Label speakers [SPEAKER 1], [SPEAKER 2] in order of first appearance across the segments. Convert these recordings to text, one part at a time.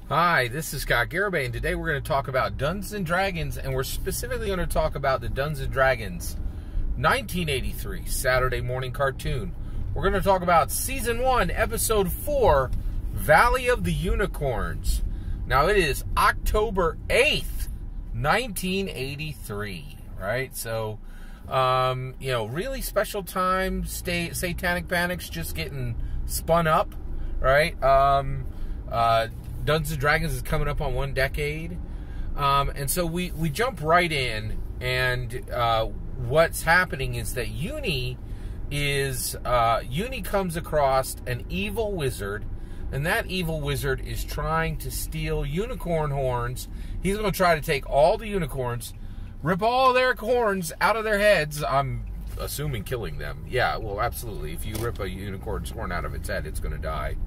[SPEAKER 1] Hi, this is Scott Garibay, and today we're going to talk about Dungeons & Dragons, and we're specifically going to talk about the Dungeons & Dragons 1983 Saturday morning cartoon. We're going to talk about Season 1, Episode 4, Valley of the Unicorns. Now, it is October 8th, 1983, right? So, really special time. Satanic Panic's just getting spun up, right? Dungeons & Dragons is coming up on 1 decade. And so we jump right in, and what's happening is that Uni comes across an evil wizard, and that evil wizard is trying to steal unicorn horns. He's going to try to take all the unicorns, rip all their horns out of their heads. I'm assuming killing them. Yeah, well, absolutely. If you rip a unicorn's horn out of its head, it's going to die.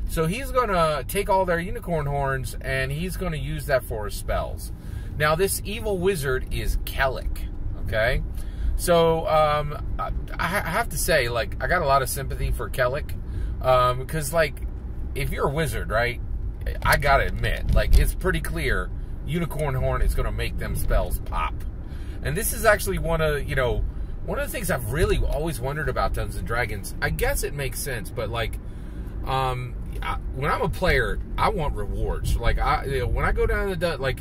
[SPEAKER 1] So he's going to take all their unicorn horns, and he's going to use that for his spells. Now, this evil wizard is Kellic, okay? So, I have to say, I got a lot of sympathy for Kellic, because, if you're a wizard, right, I gotta admit, it's pretty clear unicorn horn is going to make them spells pop. And this is actually one of the things I've really always wondered about Dungeons & Dragons. I guess it makes sense, but, when I'm a player, I want rewards. When I go down the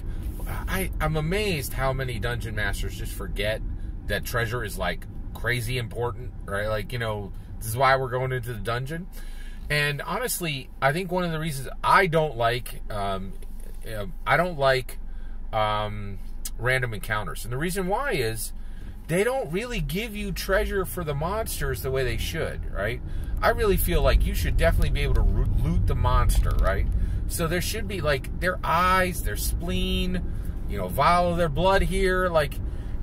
[SPEAKER 1] I'm amazed how many dungeon masters just forget that treasure is crazy important, right? This is why we're going into the dungeon. And honestly, I think one of the reasons I don't like random encounters, and the reason why is they don't really give you treasure for the monsters the way they should, right? I really feel like you should definitely be able to loot the monster, right? So there should be, their eyes, their spleen, vial of their blood here.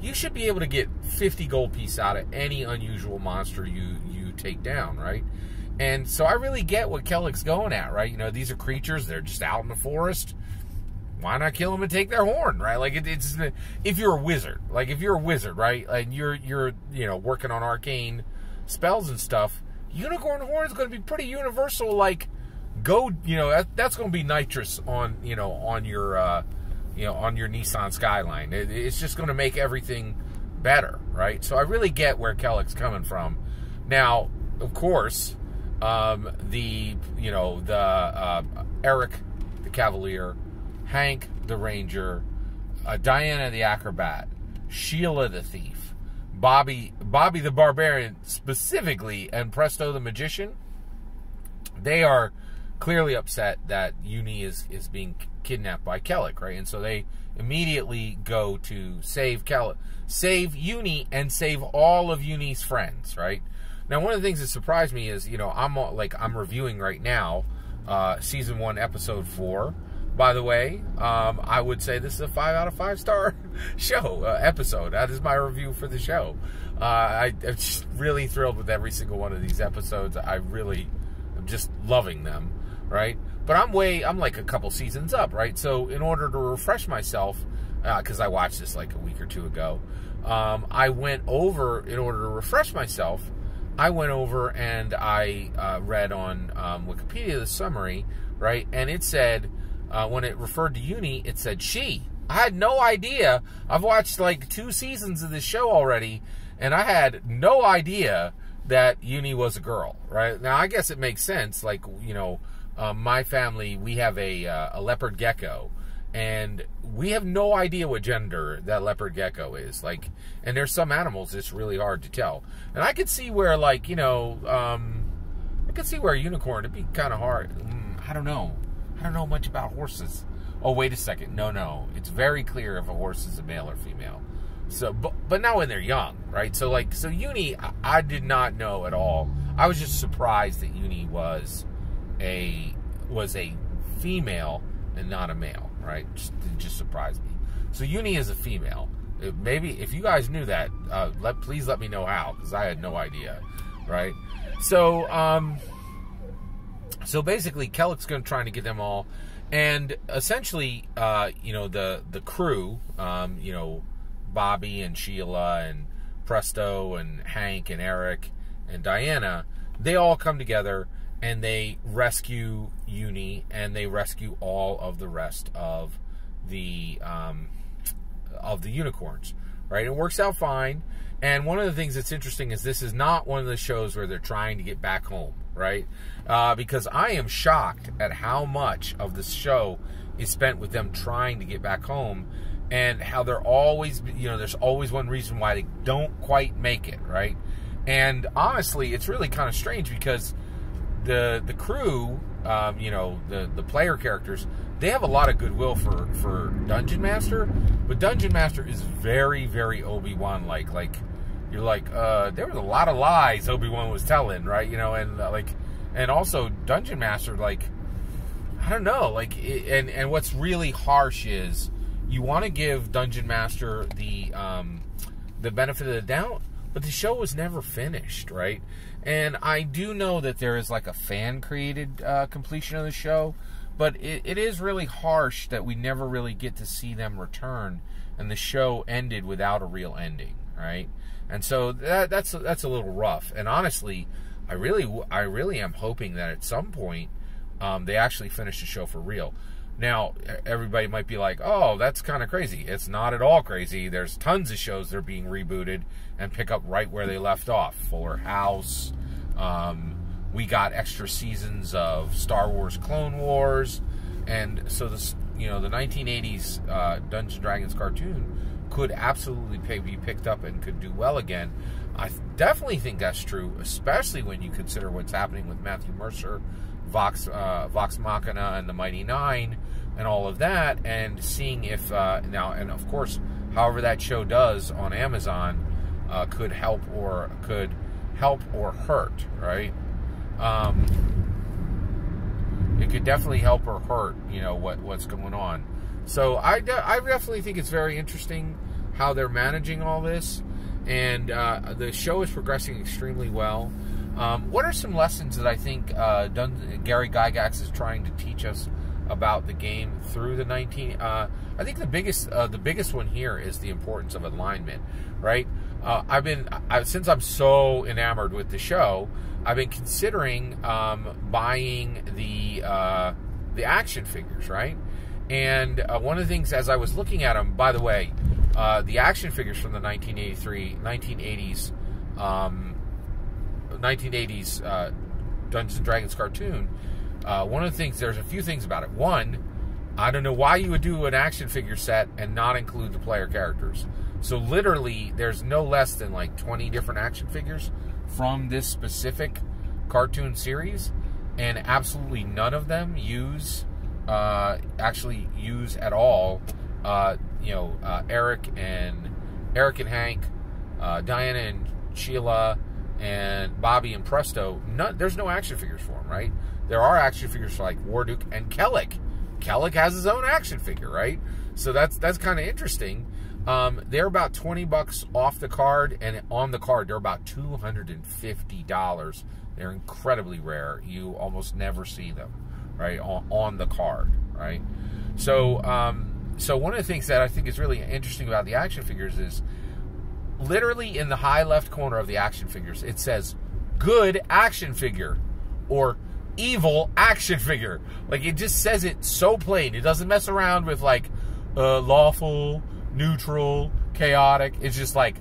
[SPEAKER 1] You should be able to get 50 gold piece out of any unusual monster you take down, right? And so I really get what Kellic's going at, right? These are creatures, they're just out in the forest. Why not kill them and take their horn, right? It's if you're a wizard, right? And you're working on arcane spells and stuff, unicorn horn is going to be pretty universal. That's going to be nitrous on your Nissan Skyline. It's just going to make everything better, right? So I really get where Kellic's coming from. Now, of course, Eric the Cavalier, Hank the Ranger, Diana the Acrobat, Sheila the Thief, Bobby the Barbarian specifically, and Presto the Magician, they are clearly upset that Uni is being kidnapped by Kellic, right? And so they immediately go to save Uni and save all of Uni's friends, right? Now, one of the things that surprised me is, I'm reviewing right now Season 1, Episode 4. By the way, I would say this is a 5 out of 5 star show, episode. That is my review for the show. I'm just really thrilled with every single one of these episodes. I'm just loving them, right? But I'm a couple seasons up, right? So in order to refresh myself, because I watched this a week or two ago, in order to refresh myself, I went over and I read on Wikipedia the summary, right? And it said, when it referred to Uni, it said she. I had no idea. I've watched 2 seasons of this show already, and I had no idea that Uni was a girl, right? Now, I guess it makes sense. My family, we have a leopard gecko, and we have no idea what gender that leopard gecko is. And there's some animals it's really hard to tell. And I could see where, I could see where a unicorn, it'd be kind of hard. I don't know. I don't know much about horses. Oh, wait a second. No. It's very clear if a horse is a male or female. So, but not when they're young, right? So Uni, I did not know at all. I was just surprised that Uni was a female and not a male, right? It just surprised me. So Uni is a female. Maybe if you guys knew that, please let me know how, because I had no idea, right? So basically, Kellic's trying to get them all, and essentially, the crew, Bobby and Sheila and Presto and Hank and Eric and Diana, they all come together and they rescue Uni, and they rescue all of the rest of the unicorns, right? It works out fine. And one of the things that's interesting is this is not one of the shows where they're trying to get back home, right? Because I am shocked at how much of the show is spent with them trying to get back home, and how they're always, there's always one reason why they don't quite make it, right? And honestly, it's really kind of strange because the crew, the player characters, they have a lot of goodwill for Dungeon Master, but Dungeon Master is very, very Obi-Wan like. Like, you're like, there was a lot of lies Obi-Wan was telling, right? And also Dungeon Master, like, I don't know, like, and what's really harsh is you want to give Dungeon Master the benefit of the doubt, but the show was never finished, right? And I do know that there is like a fan-created completion of the show, but it is really harsh that we never really get to see them return, and the show ended without a real ending, right? And so that's a little rough. And honestly, I really am hoping that at some point they actually finish the show for real. Now, everybody might be like, oh, that's kind of crazy. It's not at all crazy. There's tons of shows that are being rebooted and pick up right where they left off. Fuller House. We got extra seasons of Star Wars Clone Wars. And so, the 1980s Dungeons & Dragons cartoon could absolutely be picked up and could do well again. I definitely think that's true, especially when you consider what's happening with Matthew Mercer, Vox Machina, and the Mighty Nine, and all of that, and seeing if now, and of course, however that show does on Amazon could help or hurt, right? It could definitely help or hurt, what's going on. So I definitely think it's very interesting how they're managing all this, and the show is progressing extremely well. What are some lessons that I think Gary Gygax is trying to teach us about the game through the I think the biggest one here is the importance of alignment, right? Since I'm so enamored with the show, I've been considering buying the action figures, right? And one of the things, as I was looking at them, by the way, the action figures from the 1980s Dungeons & Dragons cartoon, one of the things, there's a few things about it. One, I don't know why you would do an action figure set and not include the player characters. So literally, there's no less than like 20 different action figures from this specific cartoon series, and absolutely none of them actually use at all, Eric and Hank, Diana and Sheila, and Bobby and Presto. There's no action figures for them, right? There are action figures for like Warduke and Kellic. Kellic has his own action figure, right? So that's kind of interesting. They're about $20 off the card, and on the card they're about $250. They're incredibly rare. You almost never see them, right, on the card, right? So one of the things that I think is really interesting about the action figures is literally in the high left corner of the action figures, it says good action figure or evil action figure. Like, it just says it so plain. It doesn't mess around with like lawful, neutral, chaotic. It's just like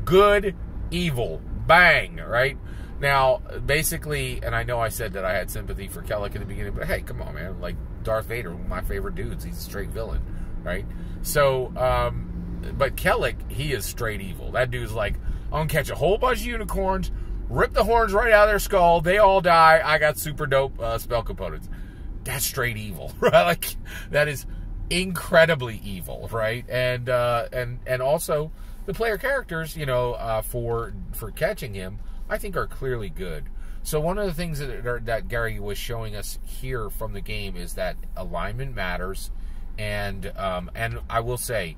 [SPEAKER 1] good, evil, bang, right? Now, basically, and I know I said that I had sympathy for Kellic in the beginning, but hey, come on, man. Like, Darth Vader, one of my favorite dudes. He's a straight villain, right? So, but Kellic, he is straight evil. That dude's like, I'm gonna catch a whole bunch of unicorns, rip the horns right out of their skull, they all die, I got super dope spell components. That's straight evil, right? Like, that is incredibly evil, right? And also, the player characters, for catching him, I think are clearly good. So one of the things that Gary was showing us here from the game is that alignment matters, and I will say,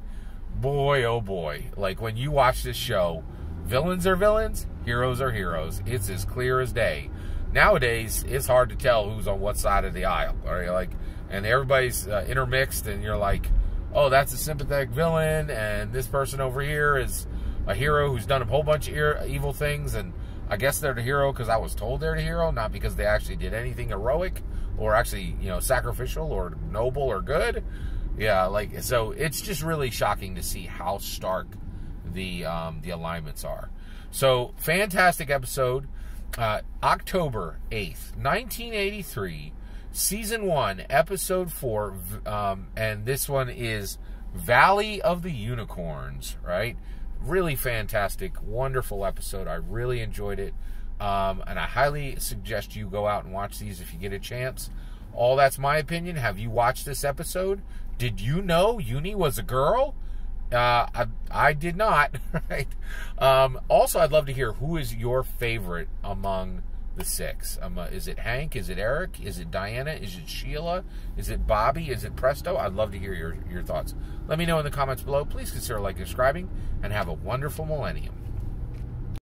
[SPEAKER 1] boy, oh boy, like when you watch this show, villains are villains, heroes are heroes. It's as clear as day. Nowadays, it's hard to tell who's on what side of the aisle, right? Like, and everybody's intermixed, and you're like, oh, that's a sympathetic villain, and this person over here is a hero who's done a whole bunch of evil things, and I guess they're the hero because I was told they're the hero, not because they actually did anything heroic or actually, you know, sacrificial or noble or good. Yeah, like, so it's just really shocking to see how stark the alignments are. So, fantastic episode. October 8th, 1983, Season 1, Episode 4, and this one is Valley of the Unicorns, right? Really fantastic, wonderful episode. I really enjoyed it, and I highly suggest you go out and watch these if you get a chance. All that's my opinion. Have you watched this episode? Did you know Uni was a girl? I did not, right? Also, I'd love to hear who is your favorite among the 6. Is it Hank? Is it Eric? Is it Diana? Is it Sheila? Is it Bobby? Is it Presto? I'd love to hear your thoughts. Let me know in the comments below. Please consider liking and subscribing, and have a wonderful millennium.